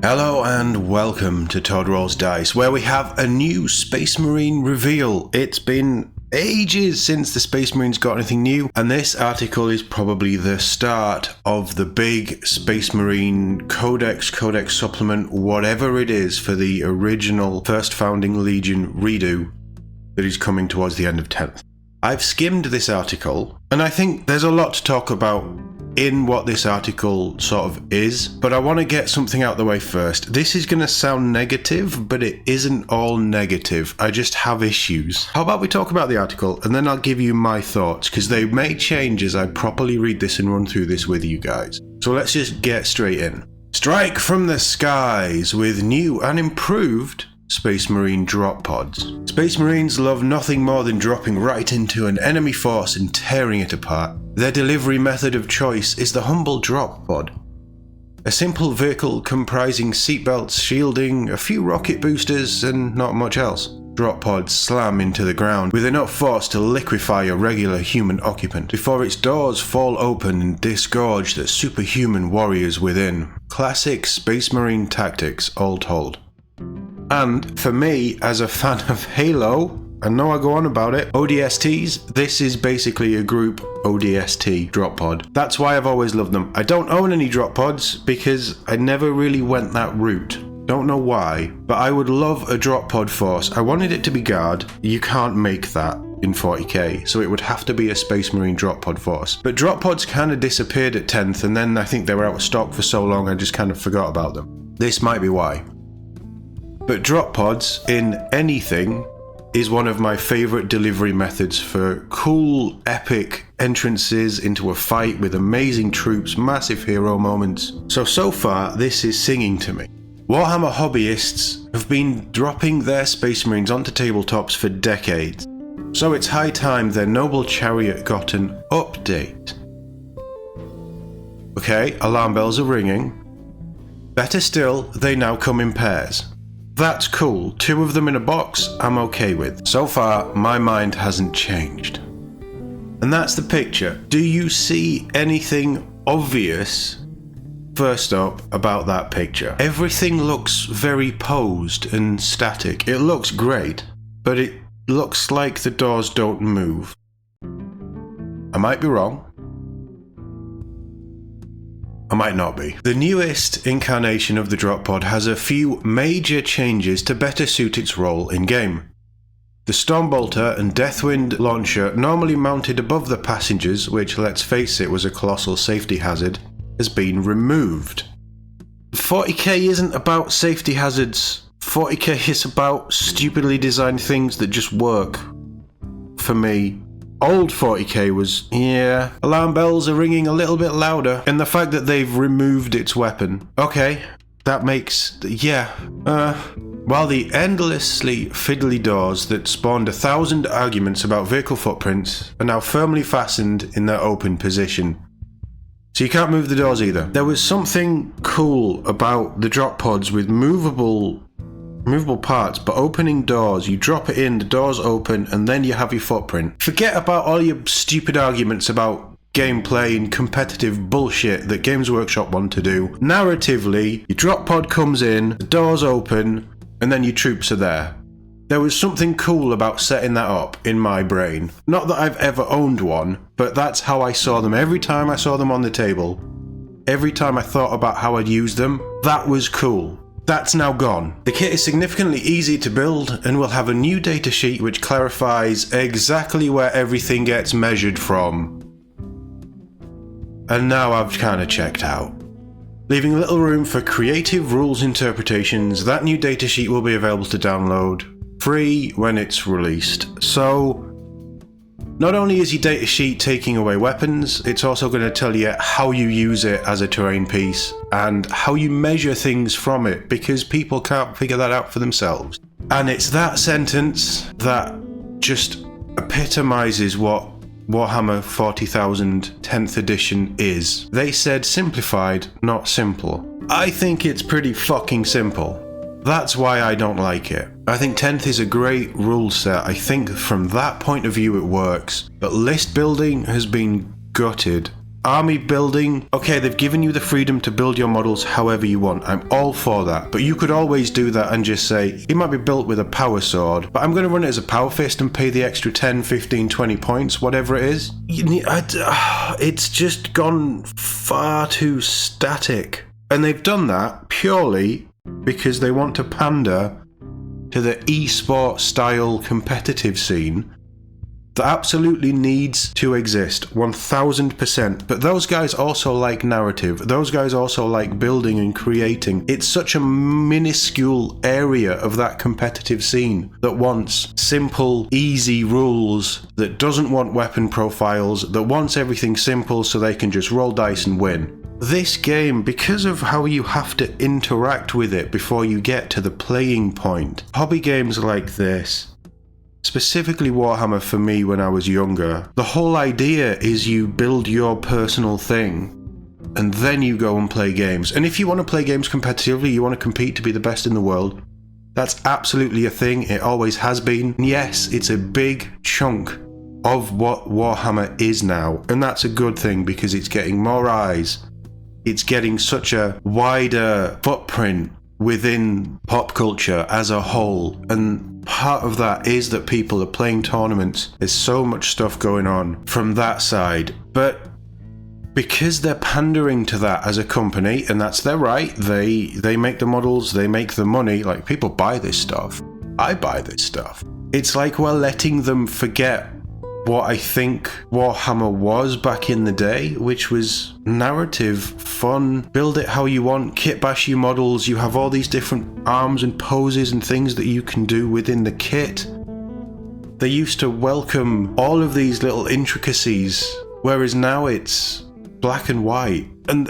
Hello and welcome to Todd Rolls Dice, where we have a new Space Marine reveal. It's been ages since the Space Marines got anything new, and this article is probably the start of the big Space Marine codex supplement, whatever it is, for the original First Founding Legion redo that is coming towards the end of 10th. I've skimmed this article, and I think there's a lot to talk about in what this article sort of is, but I want to get something out the way first. This is going to sound negative, but it isn't all negative. I just have issues. How about we talk about the article, and then I'll give you my thoughts, because they may change as I properly read this and run through this with you guys. So let's just get straight in. Strike from the skies with new and improved Space Marine drop pods. Space Marines love nothing more than dropping right into an enemy force and tearing it apart. Their delivery method of choice is the humble drop pod. A simple vehicle comprising seatbelts, shielding, a few rocket boosters, and not much else. Drop pods slam into the ground with enough force to liquefy a regular human occupant before its doors fall open and disgorge the superhuman warriors within. Classic Space Marine tactics, all told. And for me, as a fan of Halo, I know I go on about it, ODSTs, this is basically a group ODST drop pod. That's why I've always loved them. I don't own any drop pods because I never really went that route. Don't know why, but I would love a drop pod force. I wanted it to be guard. You can't make that in 40k, so it would have to be a Space Marine drop pod force. But drop pods kind of disappeared at 10th, and then I think they were out of stock for so long I just kind of forgot about them. This might be why. But drop pods in anything is one of my favourite delivery methods for cool, epic entrances into a fight with amazing troops, massive hero moments. So far, this is singing to me. Warhammer hobbyists have been dropping their Space Marines onto tabletops for decades, so it's high time their noble chariot got an update. Okay, alarm bells are ringing. Better still, they now come in pairs. That's cool. 2 of them in a box, I'm okay with. So far, my mind hasn't changed. And that's the picture. Do you see anything obvious, first up, about that picture? Everything looks very posed and static. It looks great, but it looks like the doors don't move. I might be wrong. I might not be. The newest incarnation of the drop pod has a few major changes to better suit its role in-game. The Stormbolter and Deathwind launcher, normally mounted above the passengers, which, let's face it, was a colossal safety hazard, has been removed. 40k isn't about safety hazards. 40k is about stupidly designed things that just work. For me. Old 40k was, alarm bells are ringing a little bit louder, and the fact that they've removed its weapon. Okay, that makes, while the endlessly fiddly doors that spawned 1,000 arguments about vehicle footprints are now firmly fastened in their open position. So you can't move the doors either. There was something cool about the drop pods with movable parts, but opening doors, you drop it in, the doors open, and then you have your footprint. Forget about all your stupid arguments about gameplay and competitive bullshit that Games Workshop want to do. Narratively, your drop pod comes in, the doors open, and then your troops are there. There was something cool about setting that up in my brain. Not that I've ever owned one, but that's how I saw them. Every time I saw them on the table, every time I thought about how I'd use them, that was cool. That's now gone. The kit is significantly easier to build and will have a new datasheet which clarifies exactly where everything gets measured from. And now I've kinda checked out. Leaving little room for creative rules interpretations, that new datasheet will be available to download, free when it's released. So, not only is your datasheet taking away weapons, it's also going to tell you how you use it as a terrain piece and how you measure things from it, because people can't figure that out for themselves. And it's that sentence that just epitomizes what Warhammer 40,000 10th edition is. They said simplified, not simple. I think it's pretty fucking simple. That's why I don't like it. I think 10th is a great rule set. I think from that point of view it works. But list building has been gutted army building, okay, they've given you the freedom to build your models however you want. I'm all for that. But you could always do that and just say, it might be built with a power sword, but I'm going to run it as a power fist and pay the extra 10, 15, 20 points, whatever it is. It's just gone far too static. And they've done that purely because they want to pander to the esports style competitive scene that absolutely needs to exist, 1000%. But those guys also like narrative. Those guys also like building and creating. It's such a minuscule area of that competitive scene that wants simple, easy rules, that doesn't want weapon profiles, that wants everything simple so they can just roll dice and win. This game, because of how you have to interact with it before you get to the playing point, hobby games like this, specifically Warhammer for me when I was younger, the whole idea is you build your personal thing and then you go and play games. And if you want to play games competitively, you want to compete to be the best in the world, that's absolutely a thing. It always has been. And yes, it's a big chunk of what Warhammer is now. And that's a good thing because it's getting more eyes. It's getting such a wider footprint within pop culture as a whole, and part of that is that people are playing tournaments. There's so much stuff going on from that side, but because they're pandering to that as a company, and that's their right, they make the models, they make the money, like people buy this stuff, I buy this stuff. It's like we're letting them forget what I think Warhammer was back in the day, which was narrative, fun, build it how you want, kit bash your models, you have all these different arms and poses and things that you can do within the kit. They used to welcome all of these little intricacies, whereas now it's black and white. And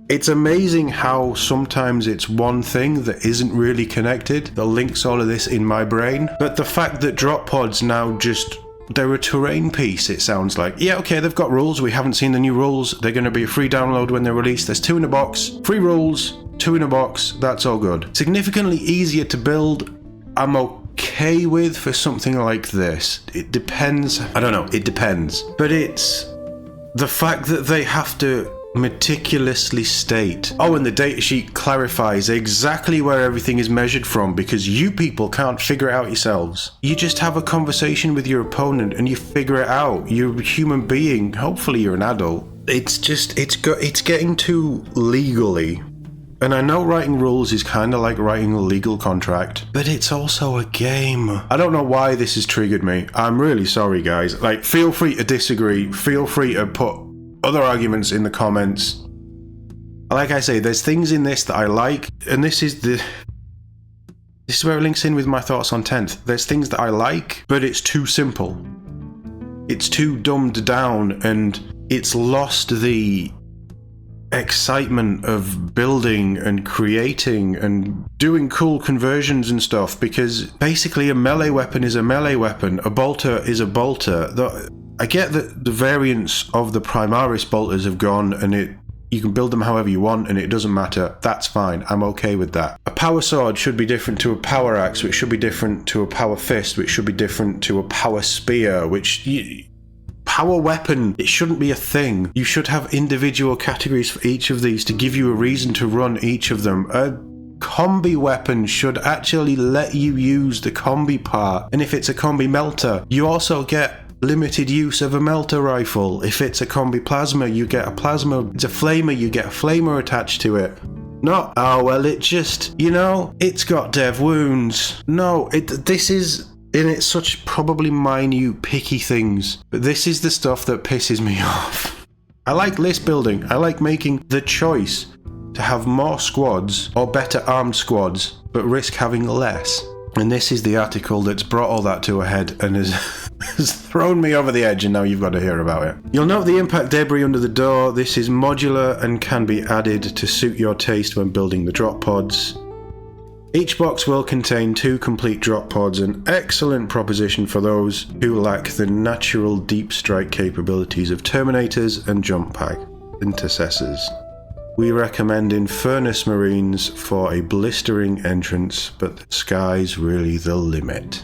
it's amazing how sometimes it's one thing that isn't really connected that links all of this in my brain. But the fact that drop pods now just, they're a terrain piece, it sounds like. Yeah, okay, they've got rules. We haven't seen the new rules. They're going to be a free download when they're released. There's 2 in a box. Free rules, 2 in a box. That's all good. Significantly easier to build, I'm okay with for something like this. It depends. I don't know. It depends. But it's the fact that they have to meticulously state, oh, and the datasheet clarifies exactly where everything is measured from because you people can't figure it out yourselves. You just have a conversation with your opponent and you figure it out. You're a human being. Hopefully you're an adult. It's just, it's getting too legally. And I know writing rules is kind of like writing a legal contract, but it's also a game. I don't know why this has triggered me. I'm really sorry, guys. Like, feel free to disagree. Feel free to put other arguments in the comments. Like I say, there's things in this that I like, and this is where it links in with my thoughts on 10th. There's things that I like, but it's too simple. It's too dumbed down, and it's lost the excitement of building and creating and doing cool conversions and stuff, because basically a melee weapon is a melee weapon, a bolter is a bolter. I get that the variants of the Primaris bolters have gone and you can build them however you want and it doesn't matter. That's fine. I'm okay with that. A power sword should be different to a power axe, which should be different to a power fist, which should be different to a power spear, power weapon, it shouldn't be a thing. You should have individual categories for each of these to give you a reason to run each of them. A combi weapon should actually let you use the combi part. And if it's a combi melter, you also get limited use of a melter rifle. If it's a combi plasma, you get a plasma. It's a flamer, you get a flamer attached to it. Not, oh well, it just, it's got dev wounds. No, this is, and it's such probably minute, picky things, but this is the stuff that pisses me off. I like list building. I like making the choice to have more squads or better armed squads, but risk having less. And this is the article that's brought all that to a head and has thrown me over the edge, and now you've got to hear about it. You'll note the impact debris under the door. This is modular and can be added to suit your taste when building the drop pods. Each box will contain 2 complete drop pods, an excellent proposition for those who lack the natural deep strike capabilities of Terminators and jump pack intercessors. We recommend Infernus Marines for a blistering entrance, but the sky's really the limit.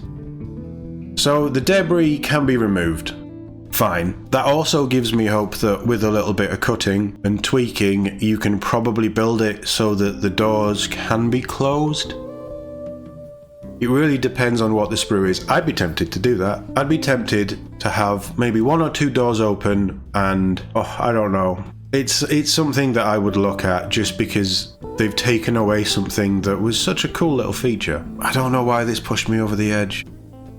So the debris can be removed. fine. That also gives me hope that with a little bit of cutting and tweaking, you can probably build it so that the doors can be closed. It really depends on what the sprue is. I'd be tempted to do that. I'd be tempted to have maybe 1 or 2 doors open and, I don't know. It's something that I would look at just because they've taken away something that was such a cool little feature. I don't know why this pushed me over the edge.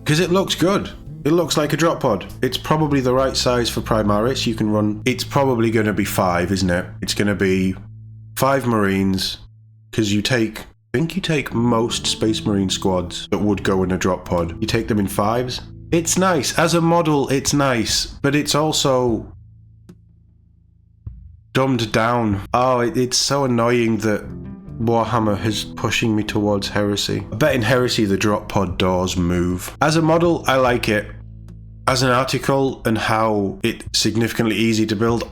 Because it looks good. It looks like a drop pod. It's probably the right size for Primaris. You can run... It's probably going to be 5, isn't it? It's going to be 5 Marines. Because I think you take most Space Marine squads that would go in a drop pod. You take them in 5s. It's nice. As a model, it's nice. But it's also dumbed down. Oh, it's so annoying that Warhammer is pushing me towards Heresy. I bet in Heresy the drop pod doors move. As a model, I like it. As an article and how it's significantly easy to build,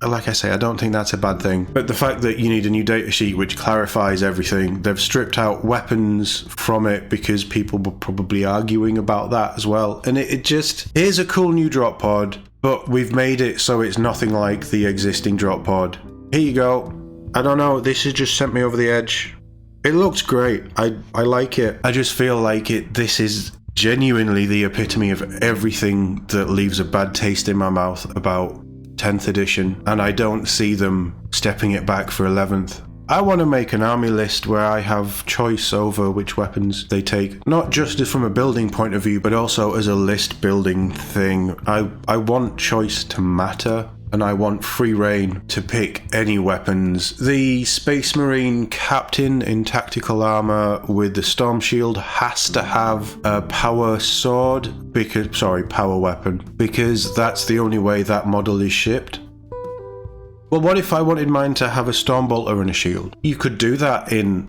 like I say, I don't think that's a bad thing. But the fact that you need a new datasheet which clarifies everything, they've stripped out weapons from it because people were probably arguing about that as well. And it just, here's a cool new drop pod, but we've made it so it's nothing like the existing drop pod. Here you go. I don't know, this has just sent me over the edge. It looks great. I like it. I just feel like this is genuinely the epitome of everything that leaves a bad taste in my mouth about 10th edition, and I don't see them stepping it back for 11th. I want to make an army list where I have choice over which weapons they take, not just from a building point of view, but also as a list building thing. I want choice to matter, and I want free reign to pick any weapons. The Space Marine captain in tactical armor with the storm shield has to have a power sword, power weapon, because that's the only way that model is shipped. Well, what if I wanted mine to have a storm bolter and a shield? You could do that in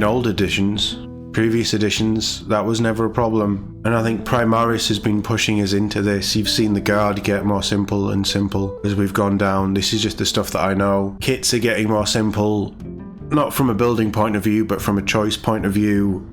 old editions. Previous editions, that was never a problem. And I think Primaris has been pushing us into this. You've seen the guard get more simple and simple as we've gone down. This is just the stuff that I know. Kits are getting more simple, not from a building point of view, but from a choice point of view.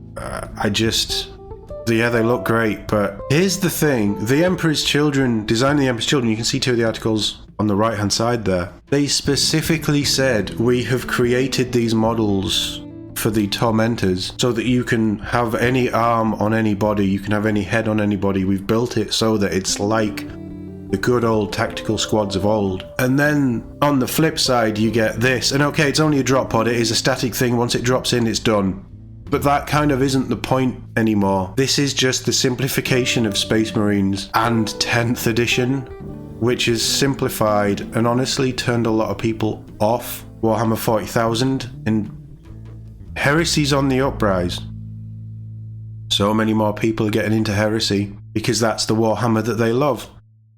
Yeah, they look great, but here's the thing. The Emperor's Children, designing the Emperor's Children, you can see 2 of the articles on the right hand side there. They specifically said, we have created these models for the Tormentors so that you can have any arm on anybody, you can have any head on anybody. We've built it so that it's like the good old tactical squads of old. And then on the flip side you get this, and okay, it's only a drop pod, it is a static thing, once it drops in it's done. But that kind of isn't the point anymore. This is just the simplification of Space Marines and 10th edition, which is simplified and honestly turned a lot of people off Warhammer 40,000, and Heresy's on the uprise. So many more people are getting into Heresy because that's the Warhammer that they love.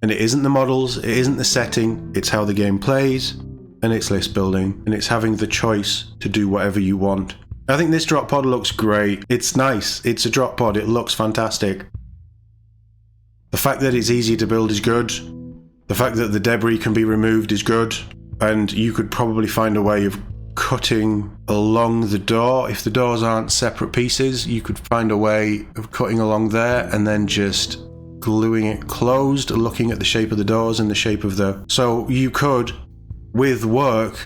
And it isn't the models, it isn't the setting, it's how the game plays, and it's list building, and it's having the choice to do whatever you want. I think this drop pod looks great. It's nice. It's a drop pod. It looks fantastic. The fact that it's easy to build is good. The fact that the debris can be removed is good. And you could probably find a way of cutting along the door. If the doors aren't separate pieces, you could find a way of cutting along there and then just gluing it closed, looking at the shape of the doors and the shape of the... So you could, with work,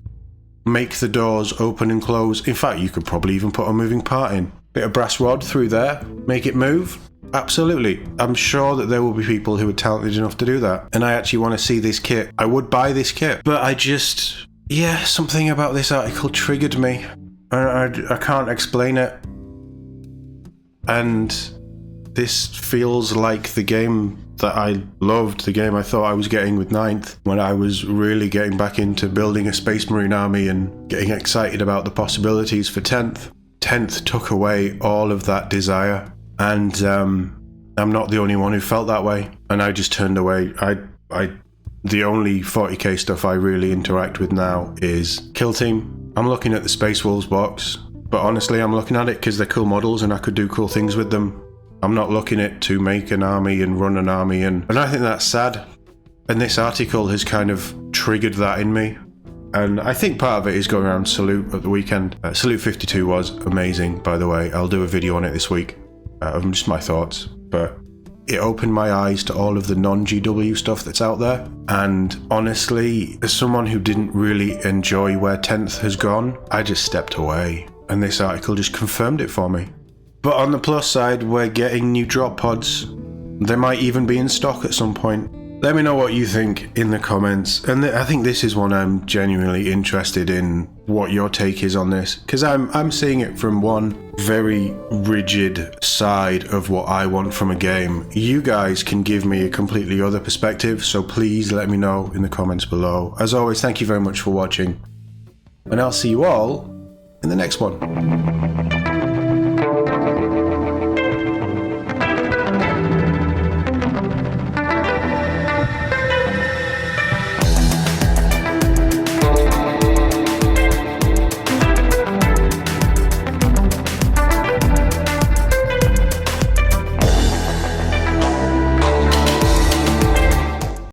make the doors open and close. In fact, you could probably even put a moving part in. Bit of brass rod through there, make it move. Absolutely. I'm sure that there will be people who are talented enough to do that. And I actually want to see this kit. I would buy this kit. But something about this article triggered me. I can't explain it. And this feels like the game that I loved, the game I thought I was getting with 9th, when I was really getting back into building a Space Marine army and getting excited about the possibilities for 10th. 10th took away all of that desire, and I'm not the only one who felt that way, and I just turned away. The only 40k stuff I really interact with now is Kill Team. I'm looking at the Space Wolves box, but honestly I'm looking at it because they're cool models and I could do cool things with them. I'm not looking at to make an army and run an army, and I think that's sad. And this article has kind of triggered that in me. And I think part of it is going around Salute at the weekend. Salute 52 was amazing, by the way. I'll do a video on it this week of just my thoughts. But it opened my eyes to all of the non-GW stuff that's out there. And honestly, as someone who didn't really enjoy where 10th has gone, I just stepped away. And this article just confirmed it for me. But on the plus side, we're getting new drop pods. They might even be in stock at some point. Let me know what you think in the comments. And I think this is one I'm genuinely interested in, what your take is on this. Because I'm seeing it from one very rigid side of what I want from a game. You guys can give me a completely other perspective, so please let me know in the comments below. As always, thank you very much for watching. And I'll see you all in the next one.